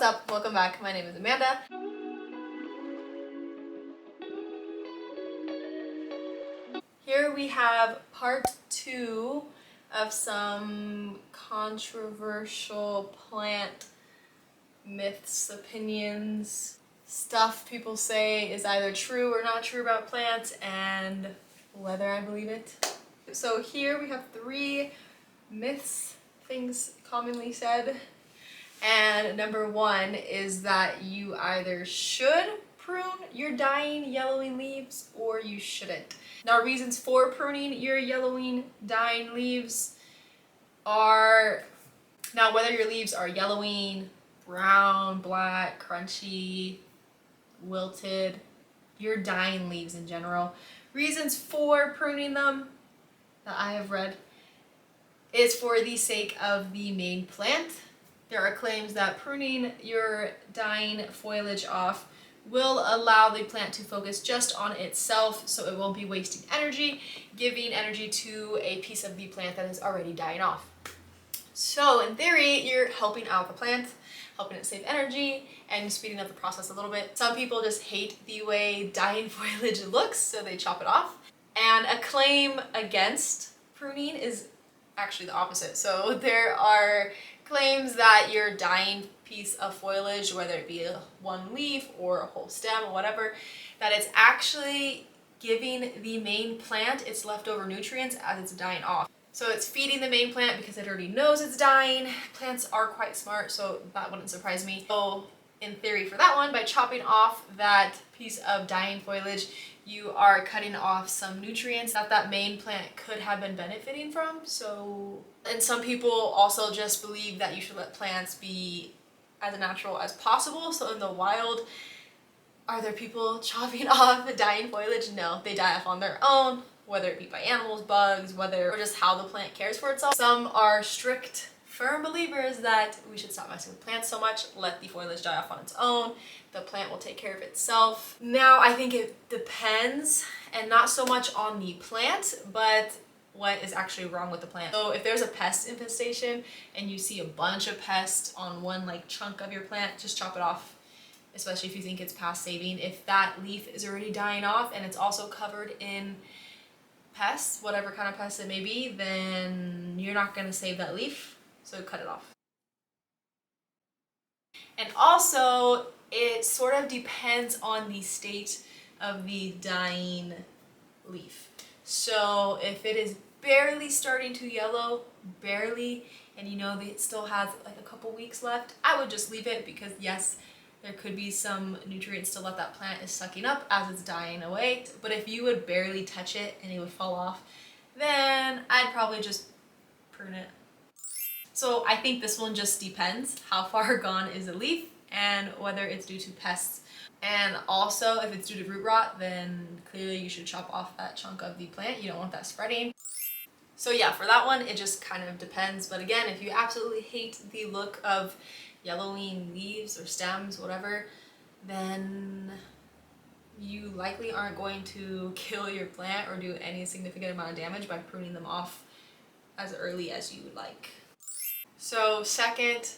up? Welcome back. My name is Amanda. Here we have part 2 of some controversial plant myths, opinions, stuff people say is either true or not true about plants, and whether I believe it. So here we have 3 myths, things commonly said. And number 1 is that you either should prune your dying, yellowing leaves or you shouldn't. Now, reasons for pruning your yellowing, dying leaves are, now whether your leaves are yellowing, brown, black, crunchy, wilted, your dying leaves in general. Reasons for pruning them that I have read is for the sake of the main plant. There are claims that pruning your dying foliage off will allow the plant to focus just on itself, so it won't be wasting energy, giving energy to a piece of the plant that is already dying off. So in theory, you're helping out the plant, helping it save energy, and speeding up the process a little bit. Some people just hate the way dying foliage looks, so they chop it off. And a claim against pruning is actually the opposite. So there are claims that your dying piece of foliage, whether it be one leaf or a whole stem or whatever, that it's actually giving the main plant its leftover nutrients as it's dying off. So it's feeding the main plant because it already knows it's dying. Plants are quite smart, so that wouldn't surprise me. So in theory for that one, by chopping off that piece of dying foliage, you are cutting off some nutrients that main plant could have been benefiting from. So, and some people also just believe that you should let plants be as natural as possible. So in the wild, are there people chopping off the dying foliage? No, they die off on their own, whether it be by animals, bugs, or just how the plant cares for itself. Some are strict, firm believers that we should stop messing with plants so much, let the foliage die off on its own, the plant will take care of itself. Now, I think it depends, and not so much on the plant, but what is actually wrong with the plant. So if there's a pest infestation and you see a bunch of pests on one chunk of your plant, just chop it off, especially if you think it's past saving. If that leaf is already dying off and it's also covered in pests, whatever kind of pest it may be, then you're not going to save that leaf, so cut it off. And also, it sort of depends on the state of the dying leaf. So if it is barely starting to yellow, barely, and you know that it still has a couple weeks left, I would just leave it, because yes, there could be some nutrients still that plant is sucking up as it's dying away. But if you would barely touch it and it would fall off, then I'd probably just prune it. So I think this one just depends how far gone is the leaf and whether it's due to pests. And also, if it's due to root rot, then clearly you should chop off that chunk of the plant. You don't want that spreading. So yeah, for that one, it just kind of depends. But again, if you absolutely hate the look of yellowing leaves or stems, whatever, then you likely aren't going to kill your plant or do any significant amount of damage by pruning them off as early as you would like. So second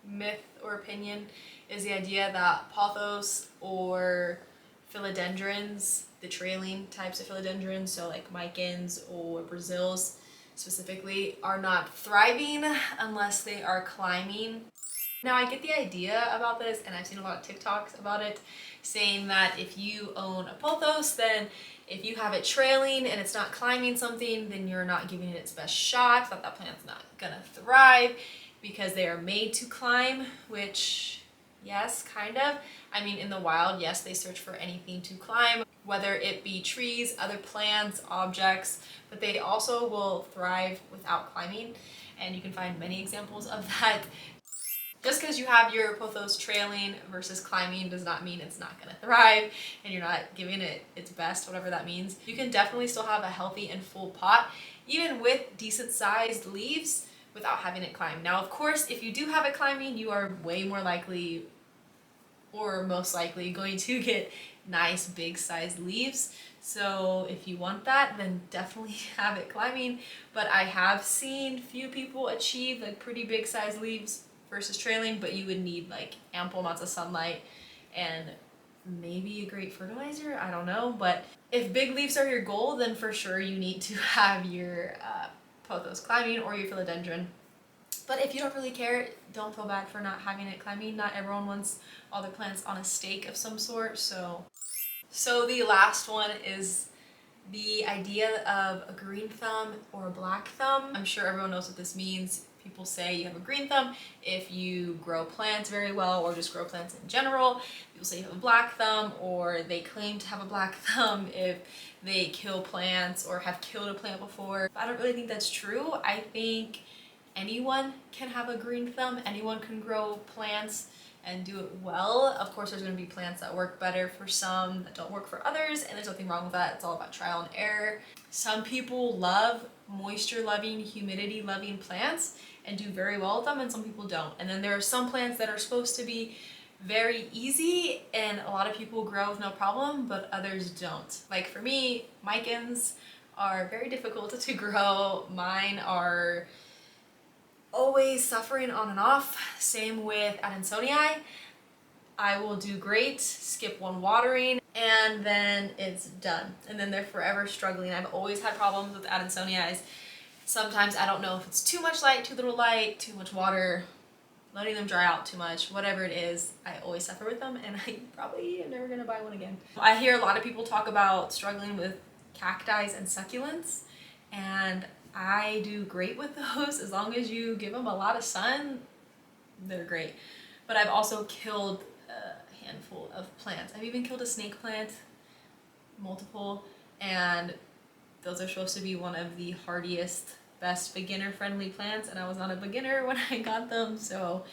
myth or opinion is the idea that pothos or philodendrons, the trailing types of philodendrons, so like micans or Brazils specifically, are not thriving unless they are climbing. Now, I get the idea about this, and I've seen a lot of TikToks about it, saying that if you own a pothos, then if you have it trailing and it's not climbing something, then you're not giving it its best shot, that plant's not gonna thrive because they are made to climb, which, yes, kind of. I mean, in the wild, yes, they search for anything to climb, whether it be trees, other plants, objects, but they also will thrive without climbing, and you can find many examples of that. Just because you have your pothos trailing versus climbing does not mean it's not going to thrive and you're not giving it its best, whatever that means. You can definitely still have a healthy and full pot, even with decent sized leaves, without having it climb. Now, of course, if you do have it climbing, you are way more likely, or most likely, going to get nice big sized leaves. So if you want that, then definitely have it climbing. But I have seen few people achieve pretty big sized leaves versus trailing, but you would need like ample amounts of sunlight and maybe a great fertilizer, I don't know. But if big leaves are your goal, then for sure you need to have your pothos climbing or your philodendron. But if you don't really care, don't feel bad for not having it climbing. Not everyone wants all their plants on a stake of some sort. So the last one is the idea of a green thumb or a black thumb. I'm sure everyone knows what this means. People say you have a green thumb if you grow plants very well or just grow plants in general. People say you have a black thumb, or they claim to have a black thumb if they kill plants or have killed a plant before. I don't really think that's true. I think anyone can have a green thumb. Anyone can grow plants and do it well. Of course, there's going to be plants that work better for some, that don't work for others, and there's nothing wrong with that. It's all about trial and error. Some people love moisture-loving, humidity-loving plants and do very well with them, and some people don't. And then there are some plants that are supposed to be very easy and a lot of people grow with no problem, but others don't. Like for me, micans are very difficult to grow. Mine are always suffering on and off. Same with Adansonii. I will do great, skip one watering, and then it's done. And then they're forever struggling. I've always had problems with Adansonii. Sometimes I don't know if it's too much light, too little light, too much water, letting them dry out too much, whatever it is, I always suffer with them, and I probably am never gonna buy one again. I hear a lot of people talk about struggling with cacti and succulents, and I do great with those. As long as you give them a lot of sun, they're great. But I've also killed a handful of plants. I've even killed a snake plant, multiple, and those are supposed to be one of the hardiest, best beginner-friendly plants, and I was not a beginner when I got them. So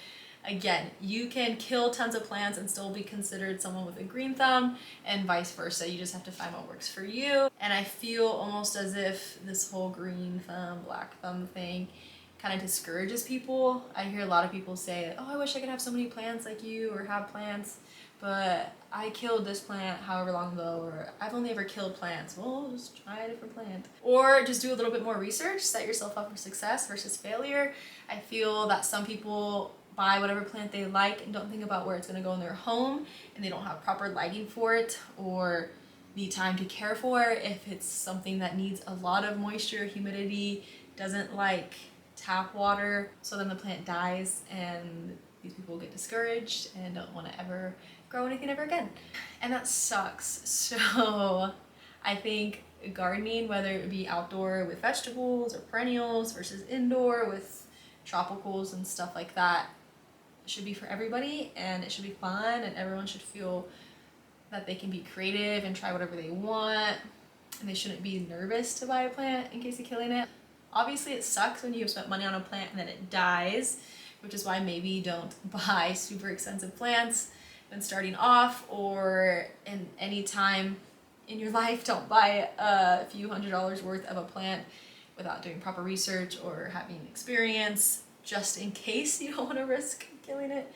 again, you can kill tons of plants and still be considered someone with a green thumb, and vice versa. You just have to find what works for you. And I feel almost as if this whole green thumb, black thumb thing kind of discourages people. I hear a lot of people say, oh, I wish I could have so many plants like you, or have plants, but I killed this plant however long ago, or I've only ever killed plants. Well, just try a different plant. Or just do a little bit more research, set yourself up for success versus failure. I feel that some people buy whatever plant they like and don't think about where it's going to go in their home, and they don't have proper lighting for it or need time to care for it. If it's something that needs a lot of moisture, humidity, doesn't like tap water, so then the plant dies, and these people get discouraged and don't want to ever grow anything ever again. And that sucks. So I think gardening, whether it be outdoor with vegetables or perennials versus indoor with tropicals and stuff like that, should be for everybody, and it should be fun, and everyone should feel that they can be creative and try whatever they want, and they shouldn't be nervous to buy a plant in case of killing it. Obviously it sucks when you have spent money on a plant and then it dies, which is why maybe don't buy super expensive plants when starting off, or in any time in your life, don't buy a few $100s worth of a plant without doing proper research or having experience, just in case you don't want to risk killing it.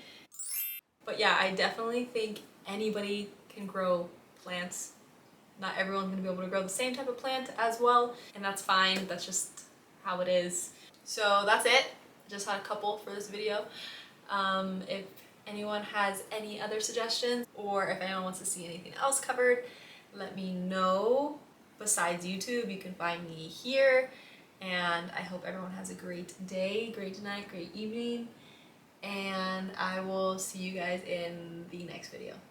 But yeah, I definitely think anybody can grow plants. Not everyone's gonna be able to grow the same type of plant as well, and that's fine. That's just how it is. So that's it. Just had a couple for this video. If anyone has any other suggestions, or if anyone wants to see anything else covered, let me know. Besides YouTube, you can find me here, and I hope everyone has a great day, great night, great evening, and I will see you guys in the next video.